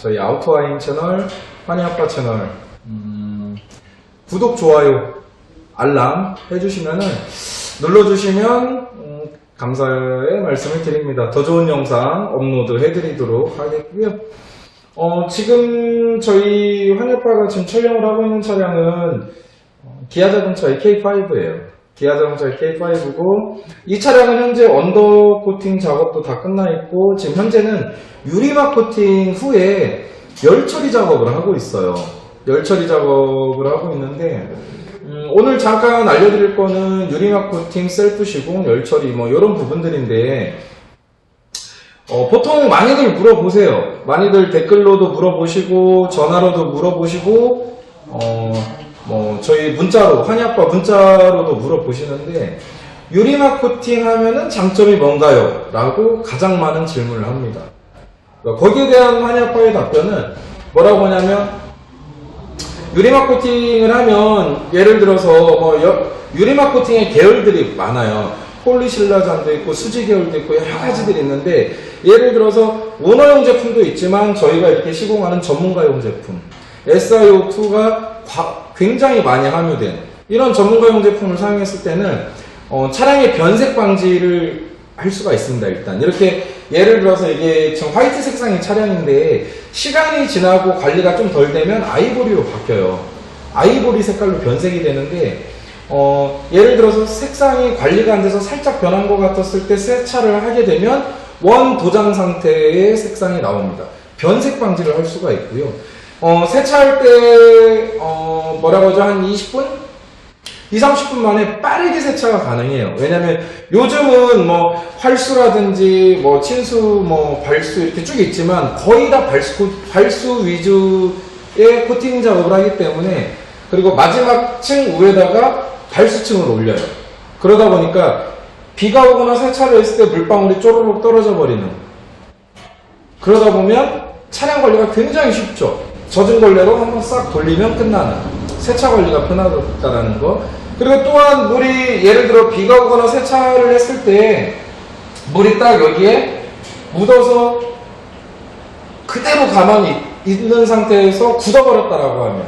저희 아우토와인 채널, 환희아빠 채널 구독, 좋아요, 알람 해주시면은 눌러주시면 감사의 말씀을 드립니다. 더 좋은 영상 업로드 해드리도록 하겠고요. 지금 저희 환희아빠가 지금 촬영을 하고 있는 차량은 기아자동차의 K5예요. 기아자동차의 K5고 이 차량은 현재 언더 코팅 작업도 다 끝나 있고 지금 현재는 유리막 코팅 후에 열 처리 작업을 하고 있어요. 열 처리 작업을 하고 있는데 오늘 잠깐 알려드릴 거는 유리막 코팅, 셀프 시공, 열 처리 뭐 이런 부분들인데 보통 많이들 물어보세요. 많이들 댓글로도 물어보시고 전화로도 물어보시고 저희 문자로, 환희아빠 문자로도 물어보시는데 유리막 코팅 하면은 장점이 뭔가요? 라고 가장 많은 질문을 합니다. 거기에 대한 환희아빠의 답변은 뭐라고 하냐면 유리막 코팅을 하면 예를 들어서 유리막 코팅의 계열들이 많아요. 폴리실라잔도 있고 수지 계열도 있고 여러 가지들이 있는데 예를 들어서 오너용 제품도 있지만 저희가 이렇게 시공하는 전문가용 제품 SiO2가 굉장히 많이 함유된 이런 전문가용 제품을 사용했을 때는 차량의 변색 방지를 할 수가 있습니다. 일단 이렇게 예를 들어서 이게 지금 화이트 색상의 차량인데 시간이 지나고 관리가 좀 덜 되면 아이보리로 바뀌어요. 아이보리 색깔로 변색이 되는데 예를 들어서 색상이 관리가 안 돼서 살짝 변한 것 같았을 때 세차를 하게 되면 원 도장 상태의 색상이 나옵니다. 변색 방지를 할 수가 있고요. 세차할 때 뭐라고 하죠? 한 20분? 20-30분 만에 빠르게 세차가 가능해요. 왜냐면 요즘은 활수라든지 친수, 발수 이렇게 쭉 있지만 거의 다 발수 위주의 코팅 작업을 하기 때문에 그리고 마지막 층 위에다가 발수층을 올려요. 그러다 보니까 비가 오거나 세차를 했을 때 물방울이 쪼르륵 떨어져 버리는 그러다 보면 차량 관리가 굉장히 쉽죠. 젖은 걸레로 한번 싹 돌리면 끝나는 세차 관리가 편하다는 거. 그리고 또한 물이 예를 들어 비가 오거나 세차를 했을 때 물이 딱 여기에 묻어서 그대로 가만히 있는 상태에서 굳어버렸다라고 하면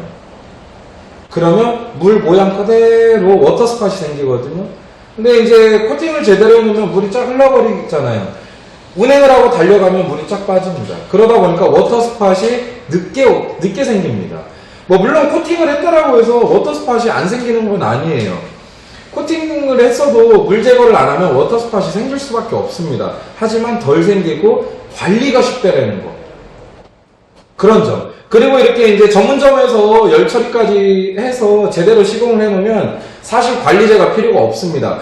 그러면 물 모양 그대로 워터 스팟이 생기거든요. 근데 이제 코팅을 제대로 해놓으면 물이 쫙 흘러버리잖아요. 운행을 하고 달려가면 물이 쫙 빠집니다. 그러다 보니까 워터 스팟이 늦게 생깁니다. 물론 코팅을 했다라고 해서 워터 스팟이 안 생기는 건 아니에요. 코팅을 했어도 물 제거를 안 하면 워터 스팟이 생길 수밖에 없습니다. 하지만 덜 생기고 관리가 쉽다라는 거. 그런 점. 그리고 이렇게 이제 전문점에서 열 처리까지 해서 제대로 시공을 해놓으면 사실 관리제가 필요가 없습니다.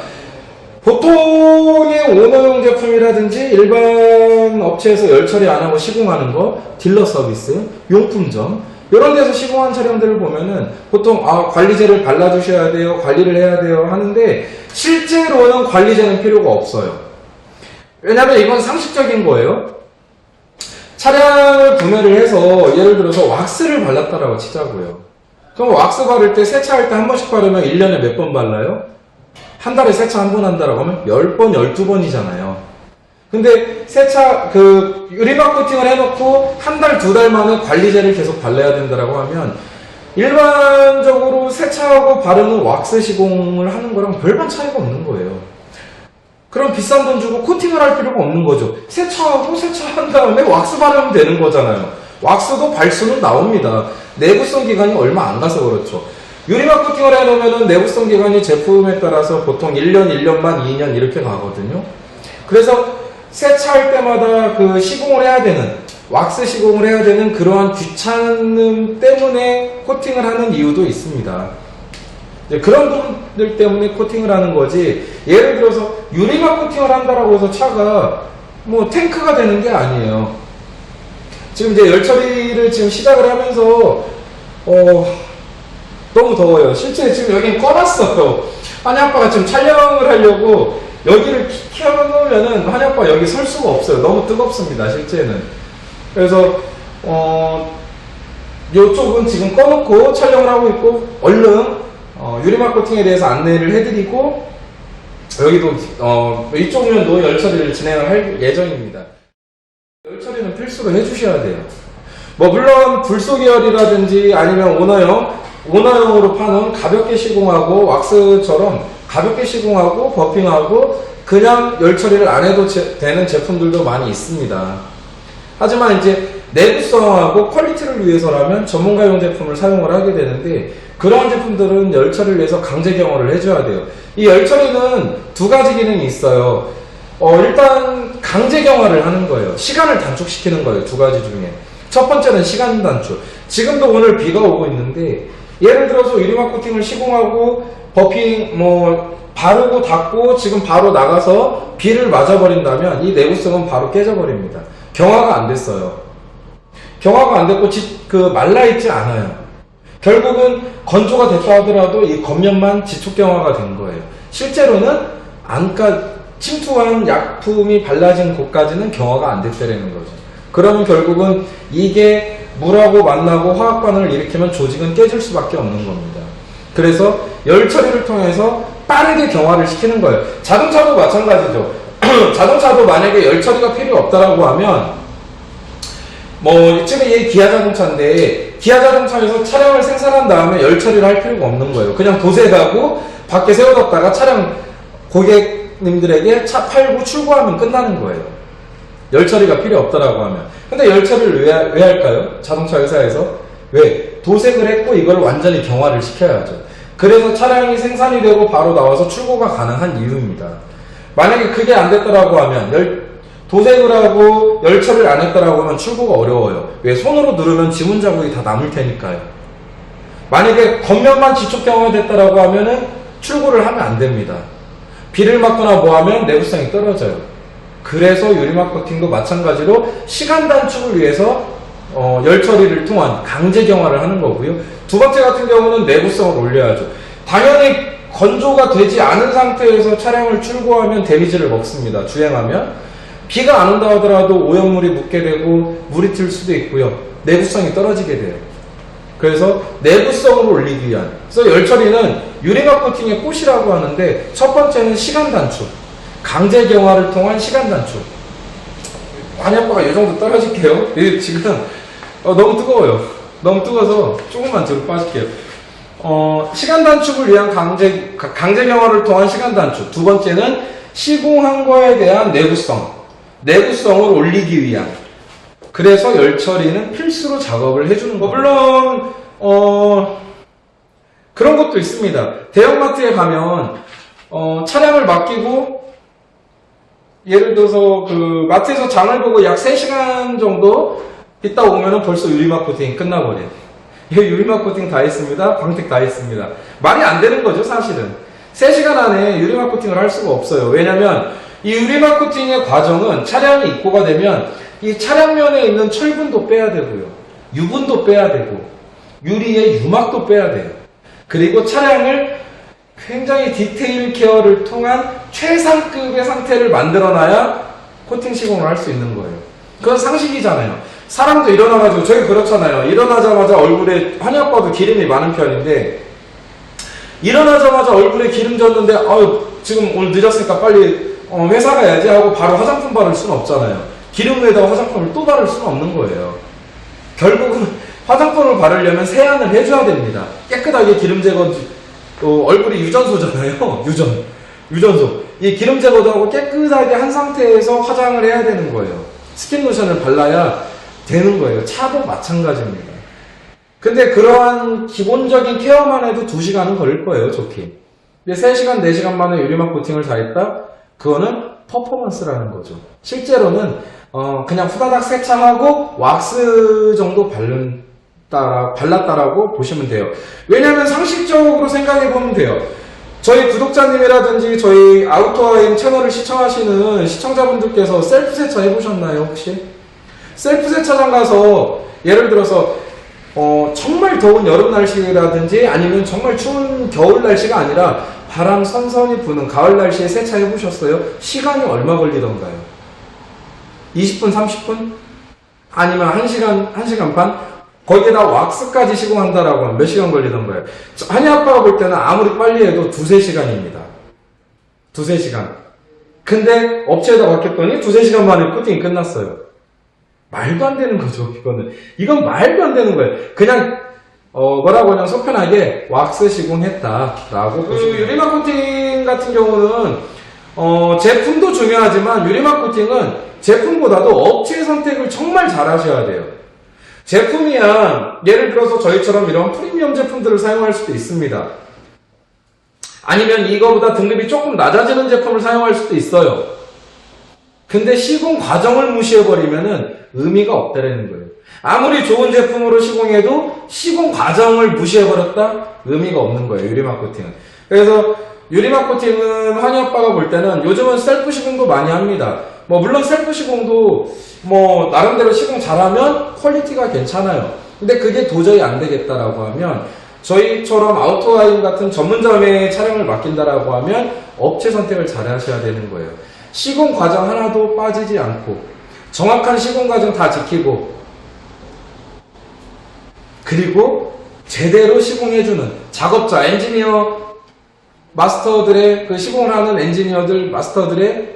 보통의 오너용 제품이라든지 일반 업체에서 열 처리 안 하고 시공하는 거, 딜러 서비스, 용품점 이런 데서 시공한 차량들을 보면은 보통 관리제를 발라주셔야 돼요, 관리를 해야 돼요 하는데 실제로는 관리제는 필요가 없어요. 왜냐면 이건 상식적인 거예요. 차량을 구매를 해서 예를 들어서 왁스를 발랐다라고 치자고요. 그럼 왁스 바를 때 세차할 때 한 번씩 바르면 1년에 몇 번 발라요? 한 달에 세차 한 번 한다라고 하면 10번, 12번이잖아요. 근데 유리막 코팅을 해놓고 한 달, 두 달 만에 관리제를 계속 발라야 된다라고 하면 일반적으로 세차하고 바르는 왁스 시공을 하는 거랑 별반 차이가 없는 거예요. 그럼 비싼 돈 주고 코팅을 할 필요가 없는 거죠. 세차하고 세차한 다음에 왁스 바르면 되는 거잖아요. 왁스도 발수는 나옵니다. 내구성 기간이 얼마 안 가서 그렇죠. 유리막 코팅을 해놓으면 내구성 기간이 제품에 따라서 보통 1년, 1년 반, 2년 이렇게 가거든요. 그래서 세차할 때마다 시공을 해야 되는, 왁스 시공을 해야 되는 그러한 귀찮음 때문에 코팅을 하는 이유도 있습니다. 그런 부분들 때문에 코팅을 하는 거지, 예를 들어서 유리막 코팅을 한다라고 해서 차가 탱크가 되는 게 아니에요. 지금 이제 열 처리를 지금 시작을 하면서 너무 더워요. 실제 지금 여기 꺼놨어요. 환희아빠가 지금 촬영을 하려고 여기를 켜놓으면은 환희아빠 여기 설 수가 없어요. 너무 뜨겁습니다. 실제는. 그래서 이쪽은 지금 꺼놓고 촬영을 하고 있고 얼른 유리막 코팅에 대해서 안내를 해드리고 여기도 이쪽 면도 열 처리를 진행을 할 예정입니다. 열 처리는 필수로 해주셔야 돼요. 뭐 물론 불소 계열이라든지 아니면 오너형으로 파는 가볍게 시공하고 왁스처럼 가볍게 시공하고 버핑하고 그냥 열 처리를 안 해도 되는 제품들도 많이 있습니다. 하지만 이제 내구성하고 퀄리티를 위해서라면 전문가용 제품을 사용을 하게 되는데, 그러한 제품들은 열 처리를 해서 강제 경화를 해줘야 돼요. 이 열 처리는 두 가지 기능이 있어요. 일단 강제 경화를 하는 거예요. 시간을 단축시키는 거예요. 두 가지 중에 첫 번째는 시간 단축. 지금도 오늘 비가 오고 있는데, 예를 들어서 유리막 코팅을 시공하고 버핑 바르고 닦고 지금 바로 나가서 비를 맞아버린다면 이 내구성은 바로 깨져버립니다. 경화가 안 됐어요. 경화가 안 됐고 말라있지 않아요. 결국은 건조가 됐다 하더라도 이 겉면만 지촉 경화가 된 거예요. 실제로는 침투한 약품이 발라진 곳까지는 경화가 안 됐다는 거죠. 그러면 결국은 이게 물하고 만나고 화학 반응을 일으키면 조직은 깨질 수밖에 없는 겁니다. 그래서 열 처리를 통해서 빠르게 경화를 시키는 거예요. 자동차도 마찬가지죠. 자동차도 만약에 열 처리가 필요 없다라고 하면, 지금 이 기아 자동차인데, 기아 자동차에서 차량을 생산한 다음에 열 처리를 할 필요가 없는 거예요. 그냥 도색하고 밖에 세워뒀다가 차량 고객님들에게 차 팔고 출고하면 끝나는 거예요. 열 처리가 필요 없다라고 하면. 근데 열 처리를 왜 할까요? 자동차 회사에서. 왜? 도색을 했고 이걸 완전히 경화를 시켜야죠. 그래서 차량이 생산이 되고 바로 나와서 출고가 가능한 이유입니다. 만약에 그게 안 됐다라고 하면, 도색을 하고 열 처리를 안 했다라고 하면 출고가 어려워요. 왜? 손으로 누르면 지문 자국이 다 남을 테니까요. 만약에 겉면만 지촉 경화가 됐다라고 하면은 출고를 하면 안 됩니다. 비를 맞거나 뭐 하면 내구성이 떨어져요. 그래서 유리막 코팅도 마찬가지로 시간 단축을 위해서 열 처리를 통한 강제 경화를 하는 거고요. 두 번째 같은 경우는 내구성을 올려야죠. 당연히 건조가 되지 않은 상태에서 차량을 출고하면 데미지를 먹습니다. 주행하면. 비가 안 온다 하더라도 오염물이 묻게 되고 물이 튈 수도 있고요. 내구성이 떨어지게 돼요. 그래서 내구성을 올리기 위한, 그래서 열 처리는 유리막 코팅의 꽃이라고 하는데, 첫 번째는 시간 단축, 강제 경화를 통한 시간 단축. 한약바가 이 정도 떨어질게요. 지금 너무 뜨거워요. 너무 뜨거워서 조금만 뒤로 빠질게요. 시간 단축을 위한 강제 경화를 통한 시간 단축. 두 번째는 시공한 거에 대한 내구성을 올리기 위한. 그래서 열 처리는 필수로 작업을 해주는 거. 물론 그런 것도 있습니다. 대형마트에 가면 차량을 맡기고, 예를 들어서 마트에서 장을 보고 약 3시간 정도 있다 오면은 벌써 유리막 코팅이 끝나버려요. 유리막 코팅 다 했습니다. 광택 다 했습니다. 말이 안 되는 거죠, 사실은. 3시간 안에 유리막 코팅을 할 수가 없어요. 왜냐면 이 유리막 코팅의 과정은 차량이 입고가 되면 이 차량면에 있는 철분도 빼야 되고요. 유분도 빼야 되고, 유리의 유막도 빼야 돼요. 그리고 차량을 굉장히 디테일 케어를 통한 최상급의 상태를 만들어놔야 코팅 시공을 할 수 있는 거예요. 그건 상식이잖아요. 사람도 일어나가지고, 저희 그렇잖아요. 일어나자마자 얼굴에, 한약봐도 기름이 많은 편인데, 일어나자마자 얼굴에 기름 졌는데, 지금 오늘 늦었으니까 빨리 회사 가야지 하고 바로 화장품 바를 수는 없잖아요. 기름 위에다가 화장품을 또 바를 수는 없는 거예요. 결국은 화장품을 바르려면 세안을 해줘야 됩니다. 깨끗하게 기름 제거, 얼굴이 유전소잖아요. 유전소. 이 기름 제거도 하고 깨끗하게 한 상태에서 화장을 해야 되는 거예요. 스킨 로션을 발라야 되는 거예요. 차도 마찬가지입니다. 근데 그러한 기본적인 케어만 해도 2시간은 걸릴 거예요, 좋게. 근데 3시간, 4시간 만에 유리막 코팅을 다 했다? 그거는 퍼포먼스라는 거죠. 실제로는 그냥 후다닥 세차하고 왁스 정도 발랐다라고 보시면 돼요. 왜냐면 상식적으로 생각해 보면 돼요. 저희 구독자님이라든지 저희 아우토아임 채널을 시청하시는 시청자분들께서 셀프 세차 해보셨나요, 혹시? 셀프 세차장 가서 예를 들어서 정말 더운 여름 날씨라든지 아니면 정말 추운 겨울 날씨가 아니라 바람 선선히 부는 가을 날씨에 세차 해보셨어요? 시간이 얼마 걸리던가요? 20분, 30분? 아니면 1시간 반? 거기에다 왁스까지 시공한다라고 하면 몇 시간 걸리던가요? 한의아빠가 볼 때는 아무리 빨리 해도 2-3시간입니다. 2-3시간. 근데 업체에다 맡겼더니 2-3시간 만에 코팅이 끝났어요. 말도 안 되는 거죠, 이건 말도 안 되는 거예요. 그냥, 뭐라고 그냥 속편하게 왁스 시공했다라고 보시면 유리막 코팅 같은 경우는, 제품도 중요하지만 유리막 코팅은 제품보다도 업체 선택을 정말 잘 하셔야 돼요. 제품이야, 예를 들어서 저희처럼 이런 프리미엄 제품들을 사용할 수도 있습니다. 아니면 이거보다 등급이 조금 낮아지는 제품을 사용할 수도 있어요. 근데 시공 과정을 무시해버리면은 의미가 없다라는 거예요. 아무리 좋은 제품으로 시공해도 시공 과정을 무시해버렸다? 의미가 없는 거예요, 유리막 코팅은. 그래서 유리막 코팅은 환희 아빠가 볼 때는 요즘은 셀프 시공도 많이 합니다. 물론 셀프 시공도 나름대로 시공 잘하면 퀄리티가 괜찮아요. 근데 그게 도저히 안 되겠다라고 하면 저희처럼 아우토하임 같은 전문점에 촬영을 맡긴다라고 하면 업체 선택을 잘 하셔야 되는 거예요. 시공 과정 하나도 빠지지 않고 정확한 시공 과정 다 지키고 그리고 제대로 시공해주는 작업자, 엔지니어 마스터들의 그 시공을 하는 엔지니어들, 마스터들의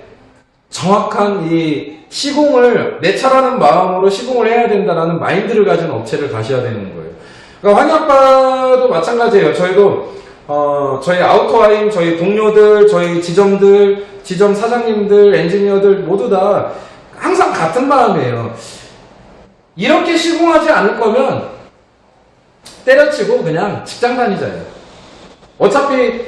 정확한 이 시공을 내 차라는 마음으로 시공을 해야 된다라는 마인드를 가진 업체를 가셔야 되는 거예요. 그러니까 환희 아빠도 마찬가지예요. 저희도 저희 아우토하임, 저희 동료들, 저희 지점들, 지점 사장님들, 엔지니어들 모두 다 항상 같은 마음이에요. 이렇게 시공하지 않을 거면 때려치고 그냥 직장 다니자요. 어차피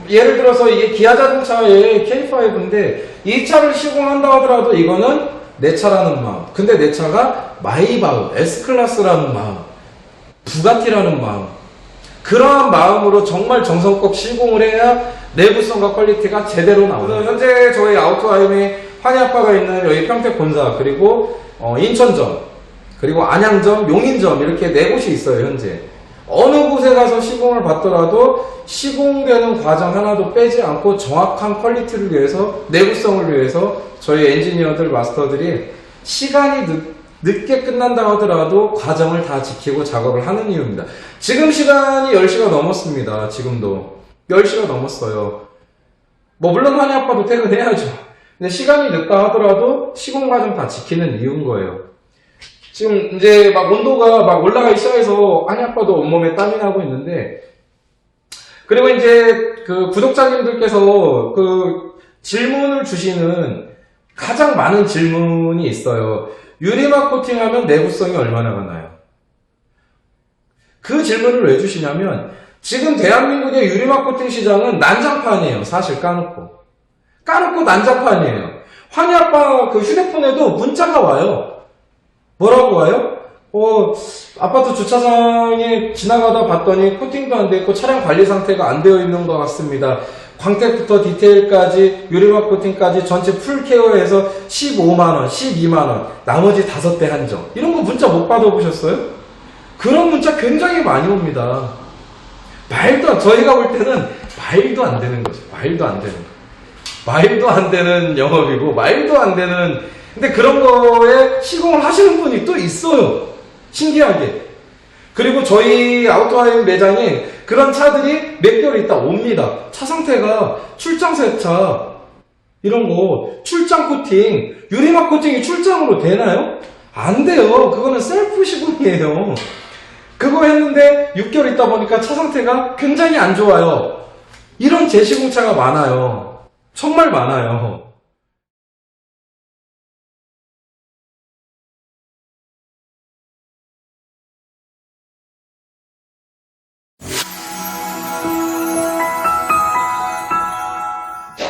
예를 들어서 이게 기아 자동차의 K5인데 이 차를 시공한다 하더라도 이거는 내 차라는 마음. 근데 내 차가 마이바흐, S클래스라는 마음, 부가티라는 마음. 그러한 마음으로 정말 정성껏 시공을 해야 내구성과 퀄리티가 제대로 나오죠. 현재 저희 아우토하임에 환희 아빠가 있는 여기 평택 본사, 그리고 인천점, 그리고 안양점, 용인점 이렇게 4곳이 있어요, 현재. 어느 곳에 가서 시공을 받더라도 시공되는 과정 하나도 빼지 않고 정확한 퀄리티를 위해서, 내구성을 위해서 저희 엔지니어들, 마스터들이 시간이 늦게 끝난다 하더라도 과정을 다 지키고 작업을 하는 이유입니다. 지금 시간이 10시가 넘었습니다. 지금도 10시가 넘었어요. 물론 환희 아빠도 퇴근해야죠. 근데 시간이 늦다 하더라도 시공 과정 다 지키는 이유인 거예요. 지금 이제 온도가 올라가기 시작해서 환희 아빠도 온몸에 땀이 나고 있는데, 그리고 이제 그 구독자님들께서 그 질문을 주시는 가장 많은 질문이 있어요. 유리막 코팅하면 내구성이 얼마나 가나요? 그 질문을 왜 주시냐면 지금 대한민국의 유리막 코팅 시장은 난장판이에요. 사실 까놓고 난장판이에요. 환희 아빠 그 휴대폰에도 문자가 와요. 뭐라고 와요? 아파트 주차장에 지나가다 봤더니 코팅도 안 돼 있고 차량 관리 상태가 안 되어 있는 것 같습니다. 광택부터 디테일까지 유리막 코팅까지 전체 풀 케어해서 15만원, 12만원, 나머지 5대 한정. 이런 거 문자 못 받아보셨어요? 그런 문자 굉장히 많이 옵니다. 저희가 볼 때는 말도 안 되는 거죠. 말도 안 되는 영업이고, 말도 안 되는, 근데 그런 거에 시공을 하시는 분이 또 있어요. 신기하게. 그리고 저희 아우토하임 매장에 그런 차들이 몇 개월 있다 옵니다. 차 상태가 출장 세차, 이런 거, 출장 코팅, 유리막 코팅이 출장으로 되나요? 안 돼요. 그거는 셀프 시공이에요. 그거 했는데 6개월 있다 보니까 차 상태가 굉장히 안 좋아요. 이런 재시공차가 많아요. 정말 많아요.